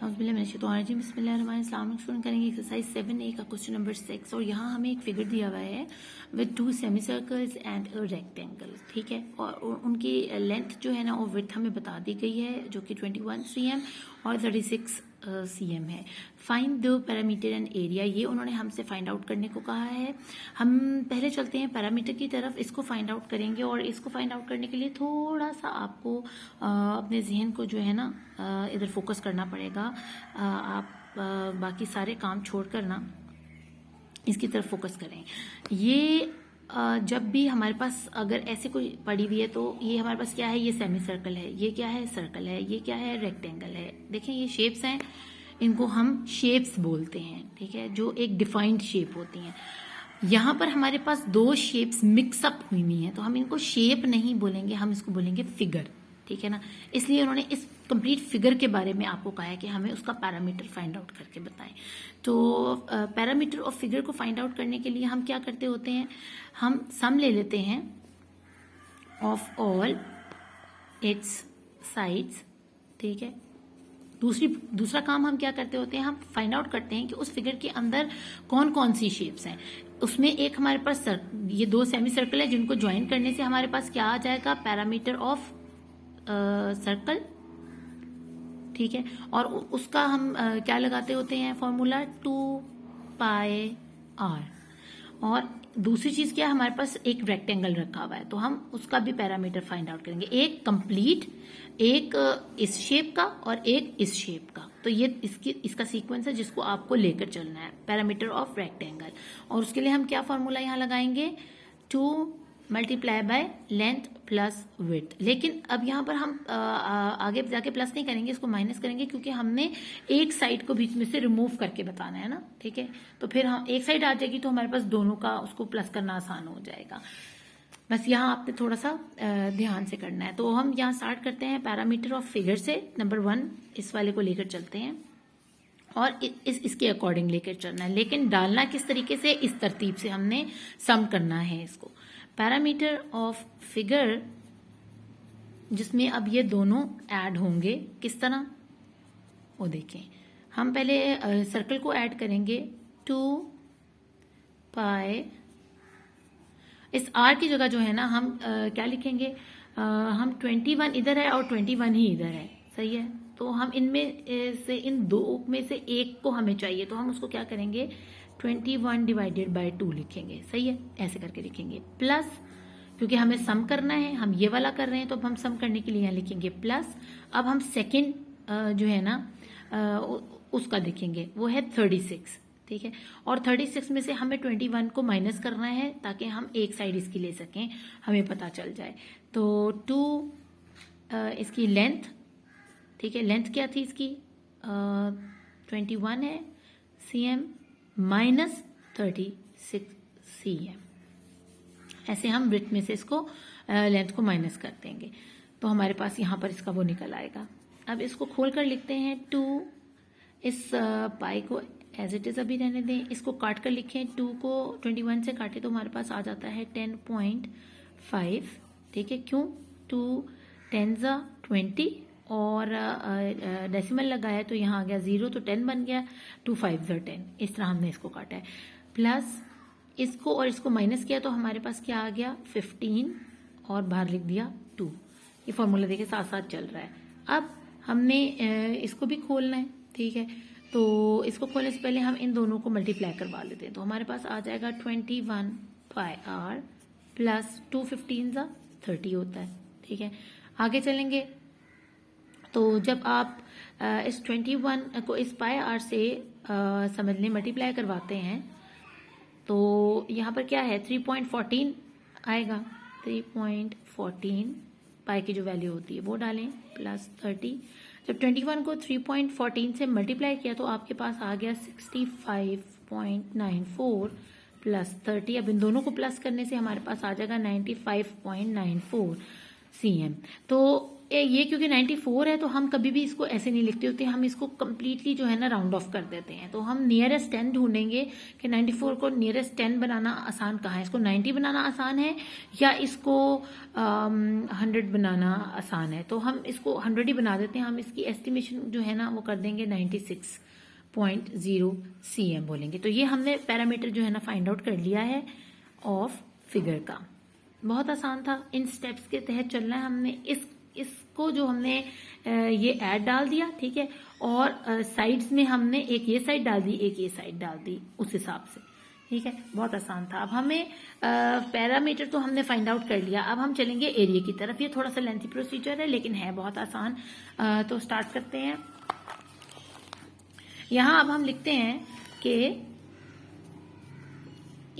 बिस्मिल्लाहिर्रहमानिर्रहीम शुरू करेंगे एक्सरसाइज 7A का क्वेश्चन नंबर 6 और यहाँ हमें एक फिगर दिया हुआ है with 2 semi circles and a rectangle. ठीक है, और उनकी लेंथ जो है ना वो विड्थ हमें बता दी गई है जो कि 21 cm और 36 cm है। Find the parameter and area, ये उन्होंने हमसे फाइंड आउट करने को कहा है। हम पहले चलते हैं पैरामीटर की तरफ, इसको फाइंड आउट करेंगे और इसको फाइंड आउट करने के लिए थोड़ा सा आपको अपने जहन को जो है ना इधर फोकस करना पड़ेगा। आप बाकी सारे काम छोड़ कर ना इसकी तरफ फोकस करें। ये जब भी हमारे पास अगर ऐसे कोई पड़ी हुई है तो ये हमारे पास क्या है, ये सेमी सर्कल है, ये क्या है, सर्कल है, ये क्या है, रेक्टेंगल है। देखें ये शेप्स हैं, इनको हम शेप्स बोलते हैं। ठीक है, जो एक डिफाइंड शेप होती हैं। यहाँ पर हमारे पास दो शेप्स मिक्सअप हुई हुई हैं तो हम इनको शेप नहीं बोलेंगे, हम इसको बोलेंगे फिगर। ठीक है ना, इसलिए उन्होंने इस कंप्लीट फिगर के बारे में आपको कहा है कि हमें उसका पैरामीटर फाइंड आउट करके बताएं। तो पैरामीटर ऑफ फिगर को फाइंड आउट करने के लिए हम क्या करते होते हैं, हम सम ले लेते हैं ऑफ ऑल इट्स साइड्स। ठीक है, दूसरा काम हम क्या करते होते हैं, हम फाइंड आउट करते हैं कि उस फिगर के अंदर कौन कौन सी शेप्स हैं। उसमें एक हमारे पास ये दो सेमी सर्कल है जिनको ज्वाइन करने से हमारे पास क्या आ जाएगा, पैरामीटर ऑफ सर्कल। ठीक है, और उसका हम क्या लगाते होते हैं, फॉर्मूला 2πr। और दूसरी चीज क्या है, हमारे पास एक रेक्टेंगल रखा हुआ है तो हम उसका भी पैरामीटर फाइंड आउट करेंगे, एक कंप्लीट, एक इस शेप का और एक इस शेप का। तो ये इसका सीक्वेंस है जिसको आपको लेकर चलना है, पैरामीटर ऑफ रेक्टेंगल। और उसके लिए हम क्या फॉर्मूला यहाँ लगाएंगे, 2 multiply by length plus width. लेकिन अब यहाँ पर हम आगे जाके प्लस नहीं करेंगे, इसको माइनस करेंगे क्योंकि हमने एक साइड को बीच में से रिमूव करके बताना है ना। ठीक है, तो फिर हम एक साइड आ जाएगी तो हमारे पास दोनों का उसको प्लस करना आसान हो जाएगा। बस यहाँ आपने थोड़ा सा ध्यान से करना है। तो हम यहाँ स्टार्ट करते हैं पैरामीटर ऑफ फिगर से, नंबर 1 इस वाले को लेकर चलते हैं और इसके अकॉर्डिंग लेकर चलना है। लेकिन डालना किस तरीके से, इस तरतीब से हमने सम करना है इसको। पैरामीटर ऑफ फिगर जिसमें अब ये दोनों ऐड होंगे, किस तरह, वो देखें। हम पहले सर्कल को ऐड करेंगे, 2π, इस r की जगह जो है ना हम क्या लिखेंगे, हम 21 इधर है और 21 ही इधर है। सही है, तो हम इनमें से इन दो में से एक को हमें चाहिए तो हम उसको क्या करेंगे, 21 डिवाइडेड बाय 2 लिखेंगे। सही है, ऐसे करके लिखेंगे। प्लस, क्योंकि हमें सम करना है, हम ये वाला कर रहे हैं तो अब हम सम करने के लिए यहाँ लिखेंगे प्लस। अब हम सेकंड जो है ना उसका देखेंगे, वो है 36। ठीक है, और 36 में से हमें 21 को माइनस करना है ताकि हम एक साइड इसकी ले सकें, हमें पता चल जाए। तो 2 इसकी लेंथ, ठीक है, लेंथ क्या थी इसकी, 21 है cm माइनस 36 cm। ऐसे हम ब्रिथ में से इसको लेंथ को माइनस कर देंगे तो हमारे पास यहाँ पर इसका वो निकल आएगा। अब इसको खोल कर लिखते हैं 2, इस पाई को एज इट इज अभी रहने दें, इसको काट कर लिखें, 2 को 21 से काटे तो हमारे पास आ जाता है 10.5। ठीक है, क्यों, 2 10 20 और डेसिमल लगाया तो यहाँ आ गया 0 तो 10 बन गया, 2 5 10, इस तरह हमने इसको काटा है। प्लस इसको और इसको माइनस किया तो हमारे पास क्या आ गया, 15 और बाहर लिख दिया 2। ये फॉर्मूला देखिए साथ साथ चल रहा है। अब हमने इसको भी खोलना है। ठीक है, तो इसको खोलने से पहले हम इन दोनों को मल्टीप्लाई करवा लेते हैं तो हमारे पास आ जाएगा 21πr प्लस 2 15 30 होता है। ठीक है, आगे चलेंगे तो जब आप इस 21 को इस πr से समझ लें मल्टीप्लाई करवाते हैं तो यहाँ पर क्या है, 3.14 आएगा। 3.14 पाई की जो वैल्यू होती है वो डालें प्लस 30। जब 21 को 3.14 से मल्टीप्लाई किया तो आपके पास आ गया 65.94 प्लस 30। अब इन दोनों को प्लस करने से हमारे पास आ जाएगा 95.94 cm। तो ये क्योंकि 94 है तो हम कभी भी इसको ऐसे नहीं लिखते होते, हम इसको कम्प्लीटली जो है ना राउंड ऑफ कर देते हैं। तो हम नियरेस्ट 10 ढूंढेंगे कि 94 को नियरेस्ट 10 बनाना आसान कहाँ है, इसको 90 बनाना आसान है या इसको 100 बनाना आसान है। तो हम इसको 100 ही बना देते हैं। हम इसकी एस्टिमेशन जो है ना वो कर देंगे 96.0 cm बोलेंगे। तो ये हमने पैरामीटर जो है ना फाइंड आउट कर लिया है ऑफ फिगर का। बहुत आसान था, इन स्टेप्स के तहत चलना है हमने। इसको जो हमने ये ऐड डाल दिया, ठीक है, और साइड्स में हमने एक ये साइड डाल दी, एक ये साइड डाल दी, उस हिसाब से, ठीक है। बहुत आसान था। अब हमें पैरामीटर तो हमने फाइंड आउट कर लिया, अब हम चलेंगे एरिया की तरफ। ये थोड़ा सा लेंथी प्रोसीजर है लेकिन है बहुत आसान। तो स्टार्ट करते हैं। यहां अब हम लिखते हैं कि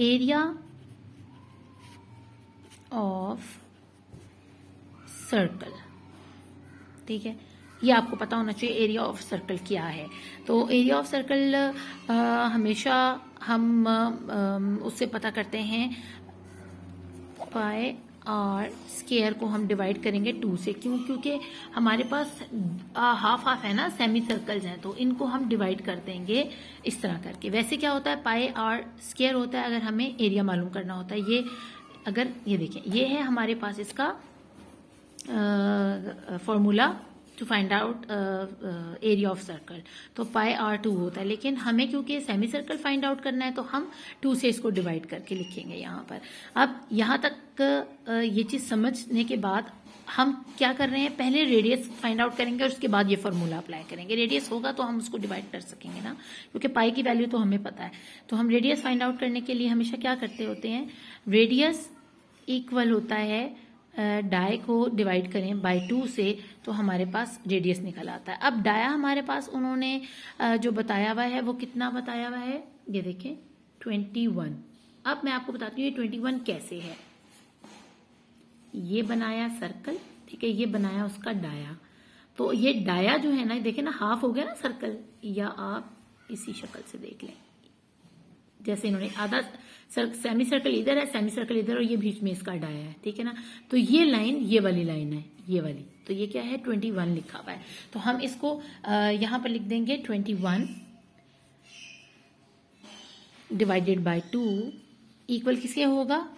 एरिया ऑफ सर्कल, ठीक है। ये आपको पता होना चाहिए एरिया ऑफ सर्कल क्या है। तो एरिया ऑफ सर्कल हमेशा हम उससे पता करते हैं पाई आर स्क्वायर को हम डिवाइड करेंगे 2 से। क्यों? क्योंकि हमारे पास हाफ हाफ है ना, सेमी सर्कल्स हैं, तो इनको हम डिवाइड कर देंगे इस तरह करके। वैसे क्या होता है, पाई आर स्क्वायर होता है अगर हमें एरिया मालूम करना होता है। ये अगर ये देखें, ये है हमारे पास इसका formula to find out area of circle, तो पाई आर 2 होता है। लेकिन हमें क्योंकि सेमी सर्कल फाइंड आउट करना है तो हम 2 से इसको डिवाइड करके लिखेंगे यहाँ पर। अब यहाँ तक ये चीज समझने के बाद हम क्या कर रहे हैं, पहले रेडियस फाइंड आउट करेंगे और उसके बाद ये फॉर्मूला अप्लाई करेंगे। रेडियस होगा तो हम उसको डिवाइड कर सकेंगे ना, क्योंकि पाई की वैल्यू तो हमें पता है। तो हम रेडियस फाइंड आउट करने के लिए हमेशा क्या करते होते हैं, रेडियस इक्वल होता है डाय को डिवाइड करें बाय 2 से, तो हमारे पास रेडियस निकल आता है। अब डाया हमारे पास उन्होंने जो बताया हुआ है वो कितना बताया हुआ है, ये देखें 21। अब मैं आपको बताती हूँ ये 21 कैसे है। ये बनाया सर्कल, ठीक है, ये बनाया उसका डाया। तो ये डाया जो है ना, देखे ना, हाफ हो गया ना सर्कल, या आप इसी शक्ल से देख लें, जैसे इन्होंने आधा सेमी सर्कल इधर है, सेमी सर्कल इधर, और ये बीच में इसका डाया है, ठीक है ना। तो ये लाइन, ये वाली लाइन है, ये वाली, तो ये क्या है 21 लिखा हुआ है। तो हम इसको यहां पर लिख देंगे 21 डिवाइडेड बाय 2 इक्वल किसके होगा,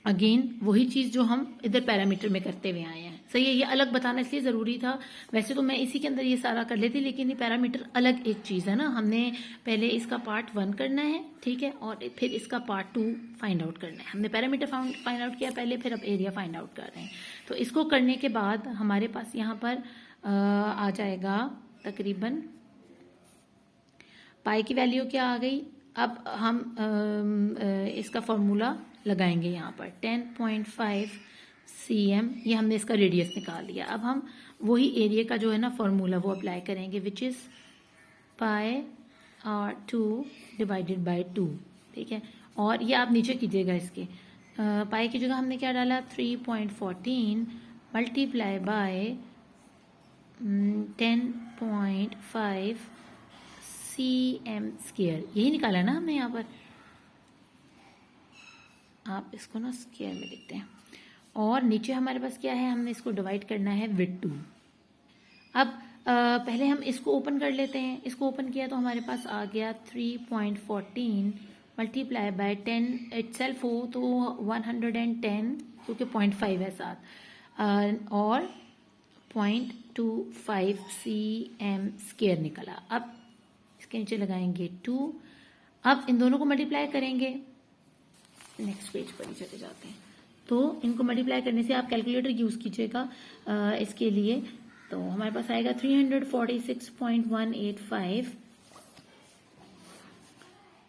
अगेन वही चीज जो हम इधर पैरामीटर में करते हुए आए हैं। सही है, ये अलग बताना इसलिए जरूरी था। वैसे तो मैं इसी के अंदर ये सारा कर लेती, लेकिन ये पैरामीटर अलग एक चीज है ना। हमने पहले इसका पार्ट 1 करना है, ठीक है, और फिर इसका पार्ट 2 फाइंड आउट करना है। हमने पैरामीटर फाइंड आउट किया पहले, फिर अब एरिया फाइंड आउट कर रहे हैं। तो इसको करने के बाद हमारे पास यहाँ पर आ जाएगा तकरीबन पाई की वैल्यू क्या आ गई। अब हम इसका फॉर्मूला लगाएंगे यहाँ पर 10.5 cm, ये हमने इसका रेडियस निकाल लिया। अब हम वही एरिया का जो है ना फॉर्मूला वो अप्लाई करेंगे, which is pi R 2 divided by 2, ठीक है। और ये आप नीचे कीजिएगा, इसके पाई की जगह हमने क्या डाला 3.14 मल्टीप्लाई बाय 10.5 cm स्क्वायर, यही निकाला ना हमने यहाँ पर। आप इसको ना स्क्वायर में लिखते हैं, और नीचे हमारे पास क्या है, हमने इसको डिवाइड करना है विद 2। अब पहले हम इसको ओपन कर लेते हैं। इसको ओपन किया तो हमारे पास आ गया 3.14 मल्टीप्लाई बाय 10 इटसेल्फ हो तो 110, क्योंकि 0.5 है साथ, और 0.25 cm स्क्वायर निकला। अब इसके नीचे लगाएंगे 2। अब इन दोनों को मल्टीप्लाई करेंगे, नेक्स्ट पेज पर ही चले जाते हैं। तो इनको मल्टीप्लाई करने से आप कैलकुलेटर यूज कीजिएगा इसके लिए। तो हमारे पास आएगा 346.185,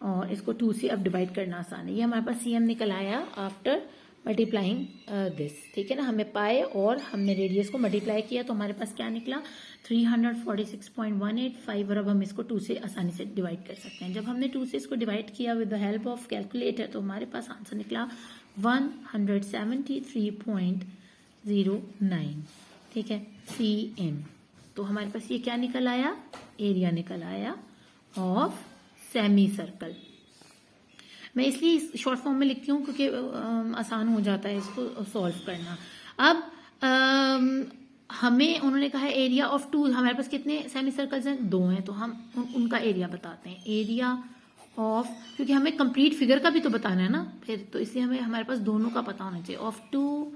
और इसको 2 से अब डिवाइड करना आसान है। ये हमारे पास cm निकल आया आफ्टर मल्टीप्लाइंग दिस, ठीक है ना। हमें पाए और हमने रेडियस को मल्टीप्लाई किया तो हमारे पास क्या निकला 346.185, और अब हम इसको 2 से आसानी से डिवाइड कर सकते हैं। जब हमने 2 से इसको डिवाइड किया with the help of calculator तो हमारे पास आंसर निकला 173.09, ठीक है, cm। तो हमारे पास ये क्या निकल आया, एरिया निकल आया ऑफ सेमी सर्कल। मैं इसलिए शॉर्ट फॉर्म में लिखती हूँ क्योंकि आसान हो जाता है इसको सॉल्व करना। अब हमें उन्होंने कहा है एरिया ऑफ टू, हमारे पास कितने सेमी सर्कल्स हैं, 2 हैं, तो हम उनका एरिया बताते हैं। एरिया ऑफ, क्योंकि हमें कंप्लीट फिगर का भी तो बताना है ना फिर, तो इसलिए हमें हमारे पास दोनों का पता होना चाहिए। ऑफ 2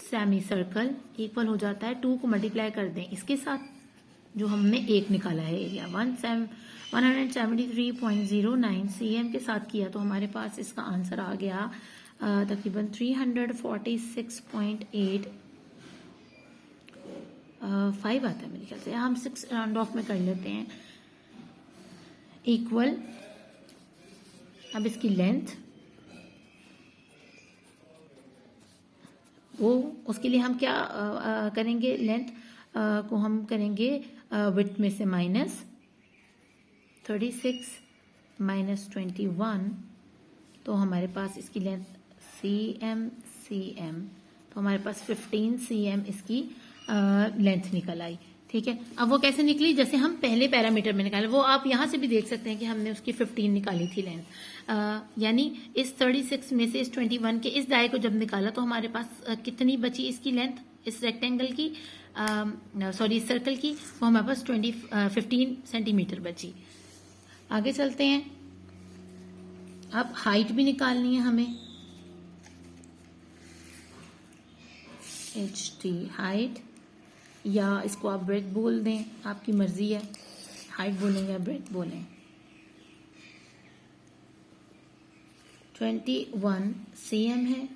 सेमी सर्कल इक्वल हो जाता है 2 को मल्टीप्लाई कर दें इसके साथ जो हमने 1 निकाला है एरिया 173.09 cm के साथ किया, तो हमारे पास इसका आंसर आ गया तकरीबन 346.85 आता है मेरे ख्याल से। हम 6 राउंड ऑफ में कर लेते हैं इक्वल। अब इसकी लेंथ, वो उसके लिए हम क्या करेंगे, लेंथ को हम करेंगे विड्थ में से माइनस 36 माइनस 21, तो हमारे पास इसकी लेंथ cm, तो हमारे पास 15 cm इसकी लेंथ निकल आई। ठीक है, अब वो कैसे निकली, जैसे हम पहले पैरामीटर में निकाले, वो आप यहाँ से भी देख सकते हैं कि हमने उसकी 15 निकाली थी लेंथ, यानी इस 36 में से इस 21 के इस दाए को जब निकाला तो हमारे पास कितनी बची इसकी लेंथ, इस रेक्टेंगल की सॉरी इस सर्कल की, वो हमारे पास 15 सेंटीमीटर बची। आगे चलते हैं, अब हाइट भी निकालनी है हमें। HT हाइट, या इसको आप ब्रेथ बोल दें, आपकी मर्जी है, हाइट बोलेंगे या ब्रेथ बोलें। 21 cm है,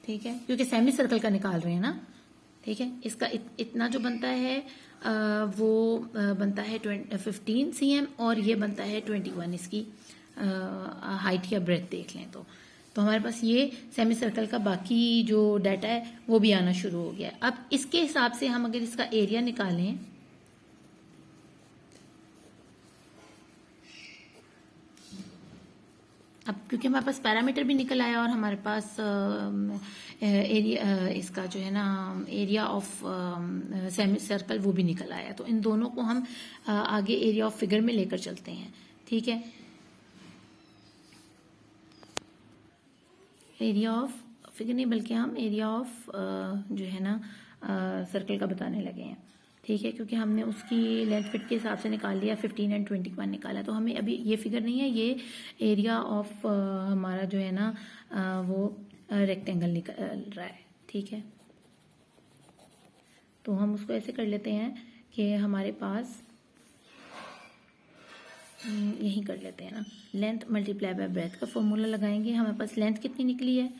ठीक है, क्योंकि सेमी सर्कल का निकाल रहे हैं ना। ठीक है, इसका इतना जो बनता है वो बनता है 15 cm, और ये बनता है 21 इसकी हाइट या ब्रेथ देख लें तो हमारे पास ये सेमी सर्कल का बाकी जो डाटा है वो भी आना शुरू हो गया। अब इसके हिसाब से हम अगर इसका एरिया निकालें, अब क्योंकि हमारे पास पैरामीटर भी निकल आया और हमारे पास एरिया इसका जो है ना एरिया ऑफ सेमी सर्कल वो भी निकल आया, तो इन दोनों को हम आगे एरिया ऑफ फिगर में लेकर चलते हैं। ठीक है, एरिया ऑफ फिगर नहीं बल्कि हम एरिया ऑफ जो है ना सर्कल का बताने लगे हैं। ठीक है, क्योंकि हमने उसकी लेंथ फिट के हिसाब से निकाल लिया, 15 एंड 21 निकाला, तो हमें अभी ये फिगर नहीं है, ये एरिया ऑफ हमारा जो है ना वो रेक्टेंगल निकल रहा है। ठीक है, तो हम उसको ऐसे कर लेते हैं कि हमारे पास यही कर लेते हैं ना, लेंथ मल्टीप्लाई बाय ब्रेथ का फॉर्मूला लगाएंगे। हमारे पास लेंथ कितनी निकली है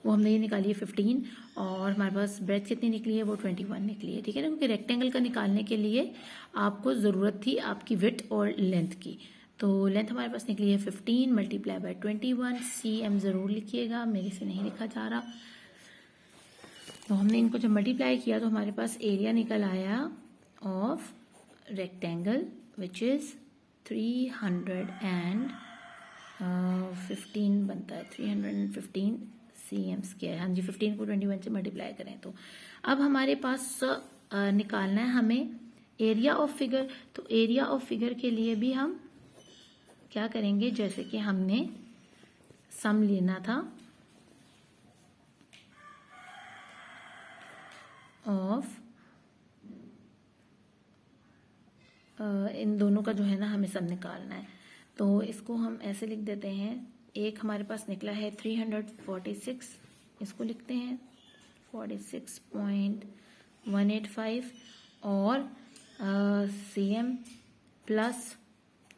वो हमने ये निकाली है 15, और हमारे पास ब्रेथ कितनी निकली है वो 21 निकली है। ठीक है ना, क्योंकि रेक्टेंगल का निकालने के लिए आपको ज़रूरत थी आपकी विड्थ और लेंथ की, तो लेंथ हमारे पास निकली है 15 मल्टीप्लाई बाय 21। cm ज़रूर लिखिएगा, मेरे से नहीं लिखा जा रहा। तो हमने इनको जब मल्टीप्लाई किया तो हमारे पास एरिया निकल आया ऑफ रेक्टेंगल विच इज़ 315 बनता है, 315 cm स्क्वायर। हाँ जी, 15 को 21 से मल्टीप्लाई करें तो अब हमारे पास निकालना है हमें एरिया ऑफ फिगर। तो एरिया ऑफ फिगर के लिए भी हम क्या करेंगे, जैसे कि हमने सम लेना था ऑफ इन दोनों का जो है ना हमें सब निकालना है, तो इसको हम ऐसे लिख देते हैं। एक हमारे पास निकला है 346, इसको लिखते हैं 46.185, और cm प्लस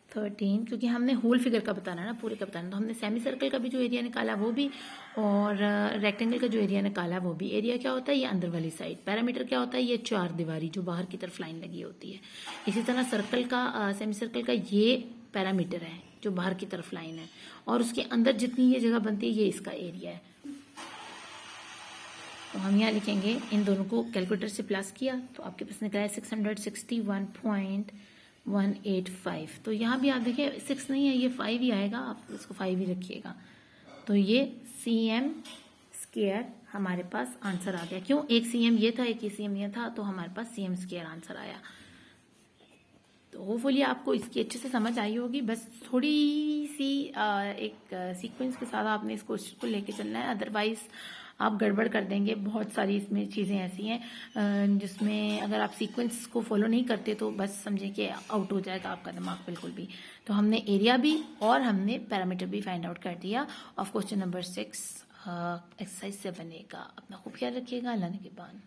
13, क्योंकि हमने होल फिगर का बताना है ना, पूरे का बताना, तो हमने सेमी सर्कल का भी जो एरिया निकाला वो भी, और रेक्टेंगल का जो एरिया निकाला वो भी। एरिया क्या होता है, ये अंदर वाली साइड, पैरामीटर क्या होता है, ये 4 दीवारी जो बाहर की तरफ लाइन लगी होती है। इसी तरह सर्कल का सेमी सर्कल का ये पैरामीटर है जो बाहर की तरफ लाइन है, और उसके अंदर जितनी ये जगह बनती है ये इसका एरिया है। तो हम यहाँ लिखेंगे, इन दोनों को कैलकुलेटर से प्लस किया तो आपके पास निकला है 661.185। तो यहाँ भी आप देखिए 6 नहीं है, ये 5 ही आएगा, आप इसको 5 ही रखिएगा। तो ये cm स्क्वायर हमारे पास आंसर आ गया। क्यों, एक cm ये था, एक cm ये था, तो हमारे पास cm स्क्वायर आंसर आया। तो होपफुली आपको इसकी अच्छे से समझ आई होगी। बस थोड़ी सी एक सीक्वेंस के साथ आपने इस क्वेश्चन को लेके चलना है, अदरवाइज आप गड़बड़ कर देंगे। बहुत सारी इसमें चीज़ें ऐसी हैं जिसमें अगर आप सीक्वेंस को फॉलो नहीं करते तो बस समझें कि आउट हो जाएगा आपका दिमाग बिल्कुल भी। तो हमने एरिया भी और हमने पैरामीटर भी फाइंड आउट कर दिया of question number 6 exercise 7A का। अपना खूब ख्याल रखिएगा। अल्लाह ने के बाद।